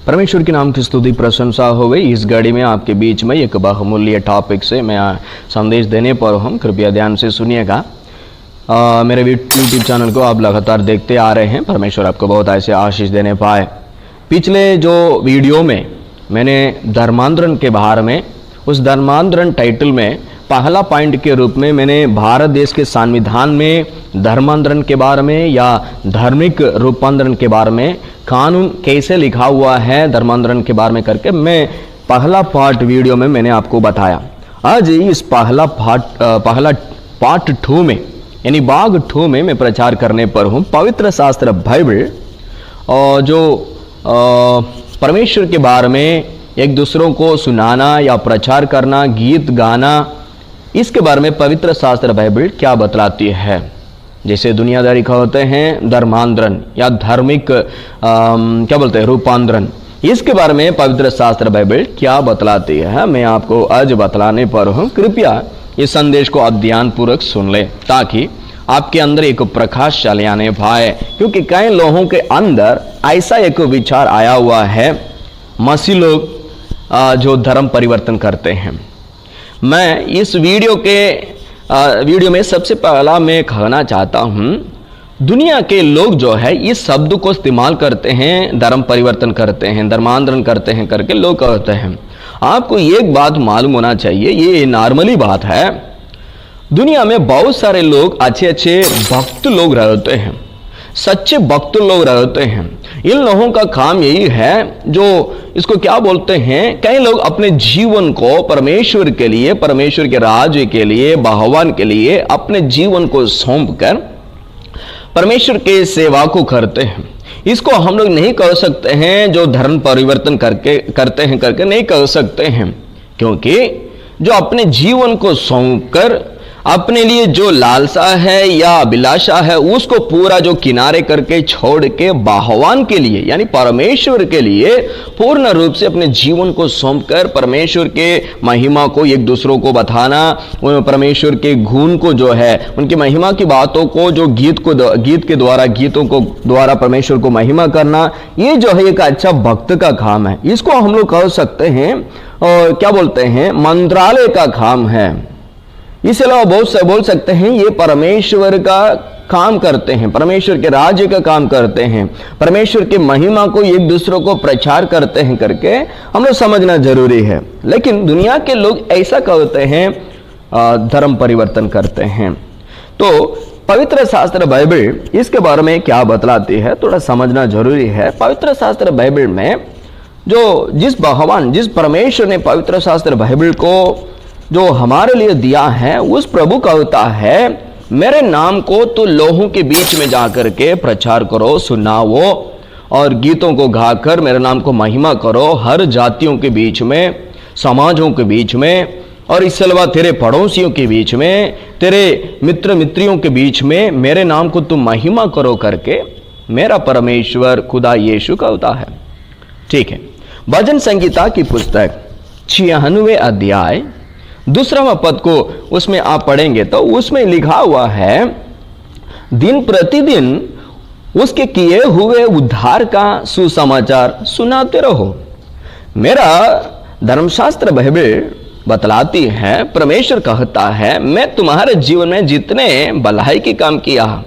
परमेश्वर के नाम की स्तुति प्रशंसा हो गई। इस घड़ी में आपके बीच में एक बहुमूल्य टॉपिक से मैं संदेश देने पर हूँ, कृपया ध्यान से सुनिएगा। मेरे यूट्यूब चैनल को आप लगातार देखते आ रहे हैं। परमेश्वर आपको बहुत ऐसे आशीष देने पाए। पिछले जो वीडियो में मैंने धर्मांतरण के बारे में, उस धर्मांतरण टाइटल में पहला पॉइंट के रूप में मैंने भारत देश के संविधान में धर्मांतरण के बारे में या धार्मिक रूपांतरण के बारे में कानून कैसे लिखा हुआ है धर्मांतरण के बारे में करके मैं पहला पार्ट वीडियो में मैंने आपको बताया। आज इस पहला पार्ट 2 में यानी भाग 2 में मैं प्रचार करने पर हूँ पवित्र शास्त्र बाइबल और जो परमेश्वर के बारे में एक दूसरों को सुनाना या प्रचार करना, गीत गाना, इसके बारे में पवित्र शास्त्र बाइबल क्या बतलाती है। जैसे दुनियादारी का होते हैं धर्मांतरण या धार्मिक क्या बोलते हैं रूपांतरण, इसके बारे में पवित्र शास्त्र बाइबल क्या बतलाती है मैं आपको आज बतलाने पर हूँ। कृपया इस संदेश को आप ध्यानपूर्वक सुन ले ताकि आपके अंदर एक प्रकाश चले आने पाए, क्योंकि कई लोगों के अंदर ऐसा एक विचार आया हुआ है, मसीह लोग जो धर्म परिवर्तन करते हैं। मैं इस वीडियो में सबसे पहला मैं कहना चाहता हूं, दुनिया के लोग जो है इस शब्द को इस्तेमाल करते हैं, धर्म परिवर्तन करते हैं, धर्मांतरण करते हैं करके लोग कहते हैं। आपको एक बात मालूम होना चाहिए, ये नॉर्मली बात है, दुनिया में बहुत सारे लोग अच्छे भक्त लोग रहते हैं, सच्चे भक्त लोग रहते हैं। इन लोगों का काम यही है, जो इसको क्या बोलते हैं, कई लोग अपने जीवन को परमेश्वर के लिए, परमेश्वर के राज्य के लिए, भगवान के लिए अपने जीवन को सौंप कर परमेश्वर के सेवा को करते हैं। इसको हम लोग नहीं कह सकते हैं जो धर्म परिवर्तन करते हैं करके नहीं कह सकते हैं, क्योंकि जो अपने जीवन को सौंप कर अपने लिए जो लालसा है या अभिलाषा है उसको पूरा जो किनारे करके छोड़ के भगवान के लिए यानी परमेश्वर के लिए पूर्ण रूप से अपने जीवन को सौंप कर परमेश्वर के महिमा को एक दूसरों को बताना, परमेश्वर के गुण को जो है उनकी महिमा की बातों को जो गीत के द्वारा, गीतों को द्वारा परमेश्वर को महिमा करना, ये जो है एक अच्छा भक्त का काम है। इसको हम लोग कह सकते हैं और क्या बोलते हैं, मंत्रालय का काम है। इस अलावा बहुत से बोल सकते हैं ये परमेश्वर का काम करते हैं, परमेश्वर के राज्य का काम करते हैं, परमेश्वर की महिमा को एक दूसरों को प्रचार करते हैं करके हम लोग समझना जरूरी है। लेकिन दुनिया के लोग ऐसा कहते हैं धर्म परिवर्तन करते हैं। तो पवित्र शास्त्र बाइबल इसके बारे में क्या बतलाती है थोड़ा समझना जरूरी है। पवित्र शास्त्र बाइबल में जो जिस परमेश्वर ने पवित्र शास्त्र बाइबल को जो हमारे लिए दिया है, उस प्रभु का होता है, मेरे नाम को तो लोगों के बीच में जाकर के प्रचार करो, सुनाओ और गीतों को गाकर मेरे नाम को महिमा करो, हर जातियों के बीच में, समाजों के बीच में, और इसके अलावा तेरे पड़ोसियों के बीच में, तेरे मित्र मित्रियों के बीच में मेरे नाम को तुम महिमा करो करके मेरा परमेश्वर खुदा यीशु का होता है। ठीक है, भजन संगीता की पुस्तक 96वें अध्याय 2वां पद को उसमें आप पढ़ेंगे तो उसमें लिखा हुआ है, दिन प्रतिदिन उसके किए हुए उद्धार का सुसमाचार सुनाते रहो। मेरा धर्मशास्त्र बाइबल बतलाती है, परमेश्वर कहता है, मैं तुम्हारे जीवन में जितने भलाई की काम किया,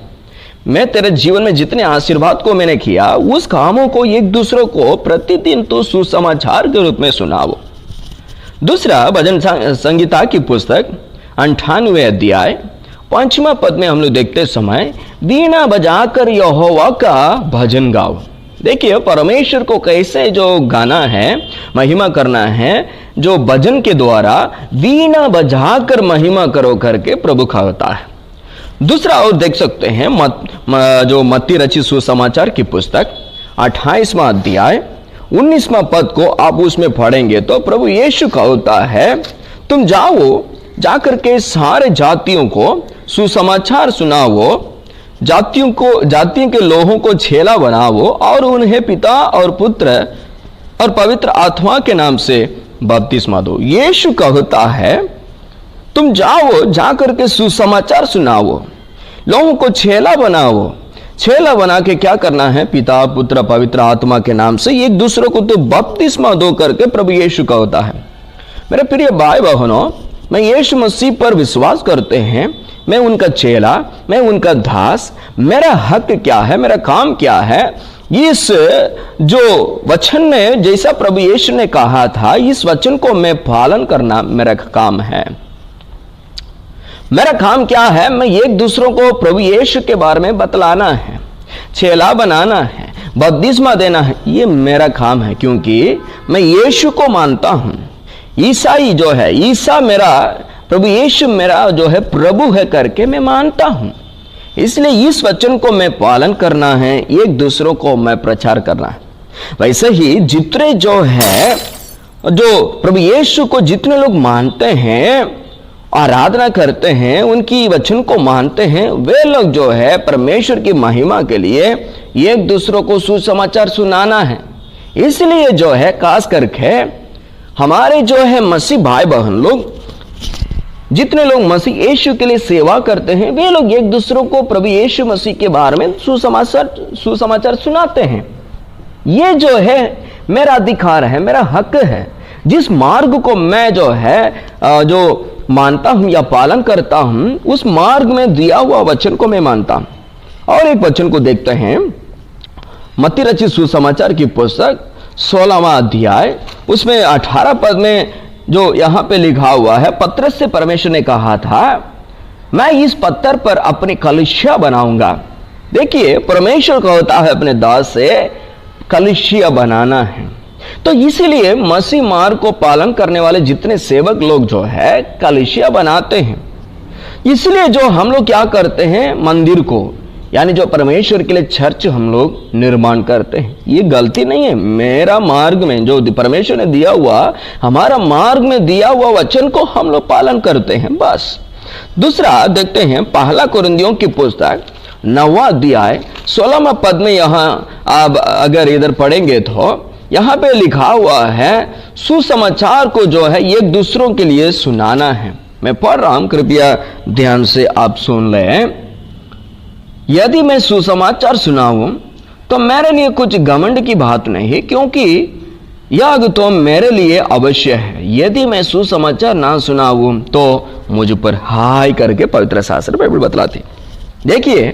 मैं तेरे जीवन में जितने आशीर्वाद को मैंने किया, उस कामों को एक दूसरों को प्रतिदिन तो सुसमाचार के रूप में सुनाओ। दूसरा भजन संगीता की पुस्तक 98वें अध्याय 5वां पद में हम लोग देखते समय, वीणा बजाकर यहोवा का भजन गाओ। देखिए परमेश्वर को कैसे जो गाना है, महिमा करना है, जो भजन के द्वारा वीणा बजाकर महिमा करो करके प्रभु का होता है। दूसरा और देख सकते हैं जो मत्ती रचित सुसमाचार की पुस्तक 28वां अध्याय 19वां पद को आप उसमें पढ़ेंगे तो प्रभु यीशु का होता है, तुम जाकर के सारे जातियों को सुसमाचार सुनाओ, जातियों के लोगों को छेला बनाओ और उन्हें पिता और पुत्र और पवित्र आत्मा के नाम से बपतिस्मा दो। यीशु का होता है, तुम जाकर के सुसमाचार सुनाओ, लोगों को छेला बनाओ, चेला बना के क्या करना है, पिता पुत्र पवित्र आत्मा के नाम से एक दूसरे को तो बपतिस्मा दो करके प्रभु यीशु का होता है। मेरे प्रिय भाई बहनों, मैं यीशु मसीह पर विश्वास करते हैं, मैं उनका चेला, मैं उनका दास, मेरा हक क्या है, मेरा काम क्या है, इस जो वचन में जैसा प्रभु यीशु ने कहा था, इस वचन को मैं पालन करना मेरा काम है। मेरा काम क्या है, मैं एक दूसरों को प्रभु यीशु के बारे में बतलाना है, चेला बनाना है, बपतिस्मा देना है, ये मेरा काम है। क्योंकि मैं यीशु को मानता हूं, ईसाई जो है, ईसा मेरा, प्रभु यीशु मेरा जो है प्रभु है करके मैं मानता हूं। इसलिए इस वचन को मैं पालन करना है, एक दूसरों को मैं प्रचार करना है। वैसे ही जितने जो है, जो प्रभु यीशु को जितने लोग मानते हैं, आराधना करते हैं, उनकी वचन को मानते हैं, वे लोग जो है परमेश्वर की महिमा के लिए एक दूसरों को सुसमाचार सुनाना है। इसलिए जो है खास करके हमारे जो है मसीह भाई बहन लोग, जितने लोग मसीह यीशु के लिए सेवा करते हैं, वे लोग एक दूसरों को प्रभु यीशु मसीह के बारे में सुसमाचार सुनाते हैं। ये जो है मेरा अधिकार है, मेरा हक है। जिस मार्ग को मैं जो है जो मानता हूं या पालन करता हूं, उस मार्ग में दिया हुआ वचन को मैं मानता हूं। और एक वचन को देखते हैं, मत्ती रचित सुसमाचार की पुस्तक 16वां अध्याय, उसमें 18 पद में जो यहां पे लिखा हुआ है, पतरस से परमेश्वर ने कहा था, मैं इस पत्थर पर अपनी कलीसिया बनाऊंगा। देखिए, परमेश्वर का होता है अपने दास से कलीसिया बनाना है। तो इसीलिए मसीह मार्ग को पालन करने वाले जितने सेवक लोग जो है कलीसिया बनाते हैं। इसलिए जो हम लोग क्या करते हैं, मंदिर को, यानी जो परमेश्वर के लिए चर्च हम लोग निर्माण करते हैं, ये गलती नहीं है। मेरा मार्ग में जो परमेश्वर ने दिया हुआ, हमारा मार्ग में दिया हुआ वचन को हम लोग पालन करते हैं, बस। दूसरा देखते हैं, पहला कुरिन्थियों की पुस्तक 9वां अध्याय 16वां पद में, यहां आप अगर इधर पढ़ेंगे तो यहां पे लिखा हुआ है, सुसमाचार को जो है एक दूसरों के लिए सुनाना है। मैं पढ़ रहा हूं, कृपया ध्यान से आप सुन लें। यदि मैं सुसमाचार सुनाऊं तो मेरे लिए कुछ घमंड की बात नहीं, क्योंकि यह तो मेरे लिए अवश्य है। यदि मैं सुसमाचार ना सुनाऊं तो मुझ पर हाय करके पवित्र शास्त्र बाइबल बतलाती। देखिए,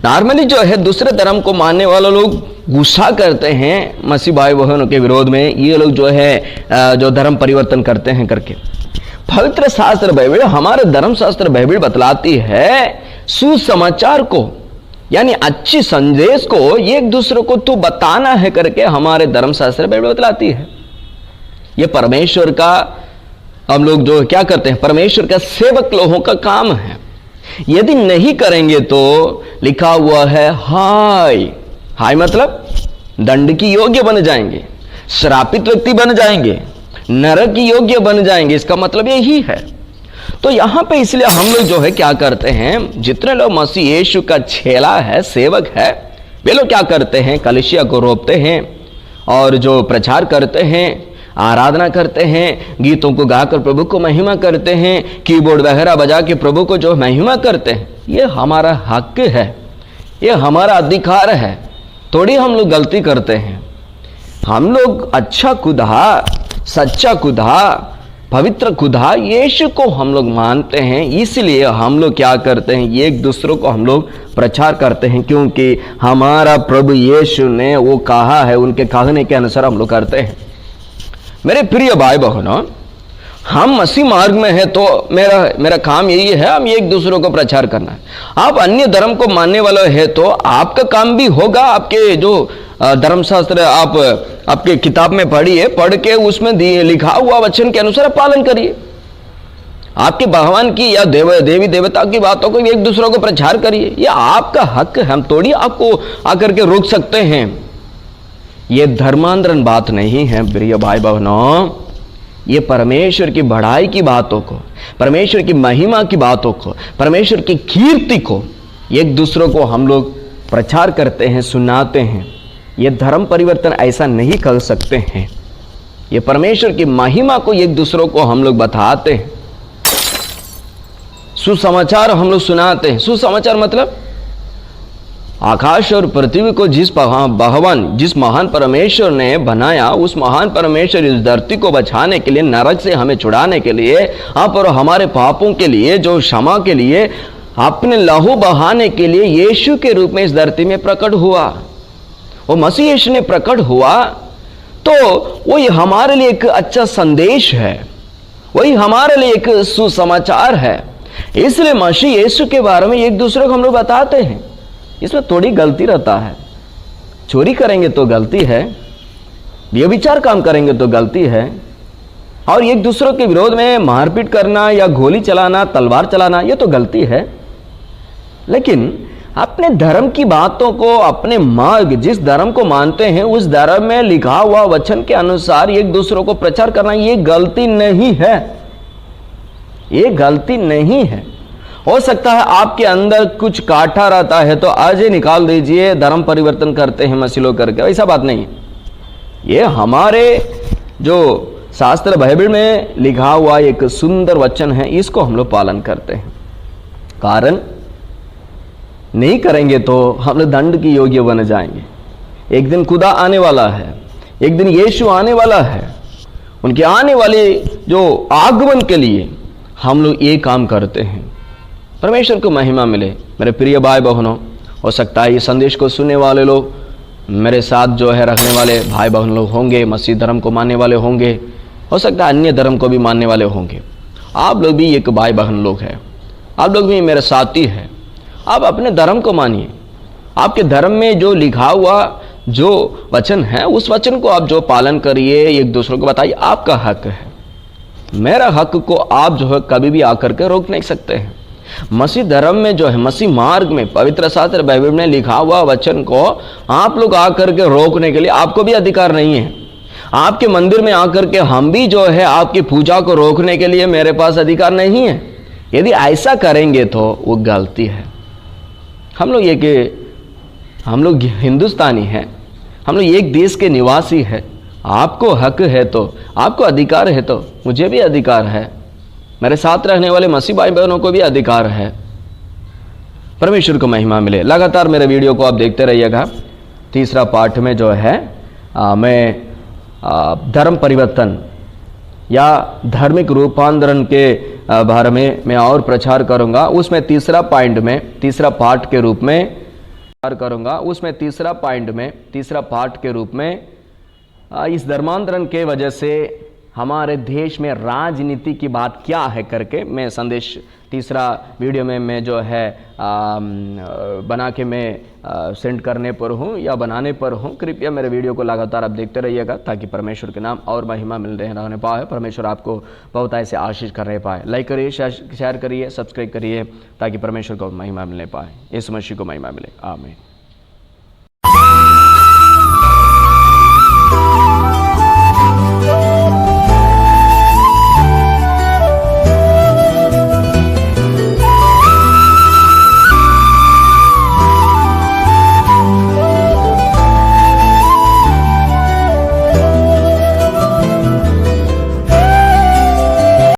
नॉर्मली जो है दूसरे धर्म को मानने वाले लोग गुस्सा करते हैं मसीह भाई बहनों के विरोध में, ये लोग जो है जो धर्म परिवर्तन करते हैं करके। पवित्र शास्त्र बाइबल, हमारे धर्म शास्त्र बाइबल बतलाती है, सुसमाचार को यानी अच्छी संदेश को एक दूसरे को तो बताना है करके हमारे धर्म शास्त्र बाइबल बतलाती है। ये परमेश्वर का, हम लोग जो क्या करते हैं, परमेश्वर का सेवक लोगों का काम है। यदि नहीं करेंगे तो लिखा हुआ है हाय। हाय मतलब दंड की योग्य बन जाएंगे, श्रापित व्यक्ति बन जाएंगे, नरक की योग्य बन जाएंगे। इसका मतलब यही है। तो यहां पे इसलिए हम लोग जो है क्या करते हैं, जितने लोग मसीह यीशु का चेला है, सेवक है, वे लोग क्या करते हैं, कलीसिया को रोपते हैं और जो प्रचार करते हैं, आराधना करते हैं, गीतों को गाकर प्रभु को महिमा करते हैं, कीबोर्ड वगैरह बजा के प्रभु को जो महिमा करते हैं। ये हमारा हक है, ये हमारा अधिकार है। थोड़ी हम लोग गलती करते हैं। हम लोग अच्छा खुदा, सच्चा खुदा, पवित्र खुदा यीशु को हम लोग मानते हैं। इसलिए हम लोग क्या करते हैं, एक दूसरों को हम लोग प्रचार करते हैं, क्योंकि हमारा प्रभु यीशु ने वो कहा है, उनके कहने के अनुसार हम लोग करते हैं। मेरे प्रिय भाई बहनों, हम मसीह मार्ग में है तो मेरा काम यही है, हम एक दूसरों को प्रचार करना है। आप अन्य धर्म को मानने वाले है तो आपका काम भी होगा, आपके जो धर्मशास्त्र आप आपके किताब में पढ़िए, पढ़ के उसमें लिखा हुआ वचन के अनुसार पालन करिए। आपके भगवान की या देवी देवता की बातों को एक दूसरों को प्रचार करिए, ये आपका हक है। हम थोड़ी आपको आकर के रोक सकते हैं। ये धर्मांतरण बात नहीं है प्रिय भाई बहनों, ये परमेश्वर की बढ़ाई की बातों को, परमेश्वर की महिमा की बातों को, परमेश्वर की कीर्ति को एक दूसरों को हम लोग प्रचार करते हैं, सुनाते हैं। ये धर्म परिवर्तन ऐसा नहीं कर सकते हैं। ये परमेश्वर की महिमा को एक दूसरों को हम लोग बताते हैं, सुसमाचार हम लोग सुनाते हैं। सुसमाचार मतलब आकाश और पृथ्वी को जिस महान परमेश्वर ने बनाया, उस महान परमेश्वर इस धरती को बचाने के लिए, नरक से हमें छुड़ाने के लिए, आप और हमारे पापों के लिए, जो क्षमा के लिए, अपने लहू बहाने के लिए यीशु के रूप में इस धरती में प्रकट हुआ। वो मसीह यीशु ने प्रकट हुआ तो वही हमारे लिए एक अच्छा संदेश है, वही हमारे लिए एक सुसमाचार है। इसलिए मसीह यीशु के बारे में एक दूसरे को हम लोग बताते हैं। इसमें थोड़ी गलती रहता है। चोरी करेंगे तो गलती है, व्यभिचार काम करेंगे तो गलती है, और एक दूसरे के विरोध में मारपीट करना या गोली चलाना, तलवार चलाना, ये तो गलती है। लेकिन अपने धर्म की बातों को, अपने मार्ग, जिस धर्म को मानते हैं उस धर्म में लिखा हुआ वचन के अनुसार एक दूसरे को प्रचार करना, ये गलती नहीं है, ये गलती नहीं है। हो सकता है आपके अंदर कुछ काटा रहता है तो आज ही निकाल दीजिए, धर्म परिवर्तन करते हैं मसीह लोग करके, ऐसा बात नहीं है। ये हमारे जो शास्त्र बाइबल में लिखा हुआ एक सुंदर वचन है, इसको हम लोग पालन करते हैं। कारण नहीं करेंगे तो हम लोग दंड की योग्य बन जाएंगे। एक दिन खुदा आने वाला है, एक दिन यीशु आने वाला है। उनके आने वाले जो आगमन के लिए हम लोग ये काम करते हैं। परमेश्वर को महिमा मिले। मेरे प्रिय भाई बहनों, हो सकता है ये संदेश को सुनने वाले लोग मेरे साथ जो है रखने वाले भाई बहन लोग होंगे, मसीह धर्म को मानने वाले होंगे, हो सकता है अन्य धर्म को भी मानने वाले होंगे। आप लोग भी एक भाई बहन लोग हैं, आप लोग भी मेरे साथी हैं। आप अपने धर्म को मानिए। आपके धर्म में जो लिखा हुआ जो वचन है, उस वचन को आप जो पालन करिए, एक दूसरे को बताइए। आपका हक है, मेरा हक को आप जो है कभी भी आकर के रोक नहीं सकते हैं। मसीह धर्म में जो है, मसीह मार्ग में, पवित्र शास्त्र बाइबल में लिखा हुआ वचन को आप लोग आकर के रोकने के लिए आपको भी अधिकार नहीं है। आपके मंदिर में आकर के हम भी जो है आपकी पूजा को रोकने के लिए मेरे पास अधिकार नहीं है। यदि ऐसा करेंगे तो वो गलती है। हम लोग हिंदुस्तानी हैं, हम लोग एक देश के निवासी हैं। आपको हक है तो, आपको अधिकार है तो मुझे भी अधिकार है, मेरे साथ रहने वाले मसीह भाई बहनों को भी अधिकार है। परमेश्वर को महिमा मिले। लगातार मेरे वीडियो को आप देखते रहिएगा। तीसरा पार्ट में जो है मैं धर्म परिवर्तन या धार्मिक रूपांतरण के बारे में मैं और प्रचार करूंगा। उसमें तीसरा पार्ट के रूप में करूंगा। उसमें तीसरा पार्ट के रूप में इस धर्मांतरण के वजह से हमारे देश में राजनीति की बात क्या है करके मैं संदेश तीसरा वीडियो में मैं जो है बना के मैं सेंड करने पर हूँ या बनाने पर हूँ। कृपया मेरे वीडियो को लगातार आप देखते रहिएगा ताकि परमेश्वर के नाम और महिमा मिल रहने पाए, परमेश्वर आपको बहुत ऐसे आशीष करने पाए। लाइक करिए, शेयर करिए, सब्सक्राइब करिए ताकि परमेश्वर को महिमा मिलने पाए। यीशु मसीह को महिमा मिले। आमीन।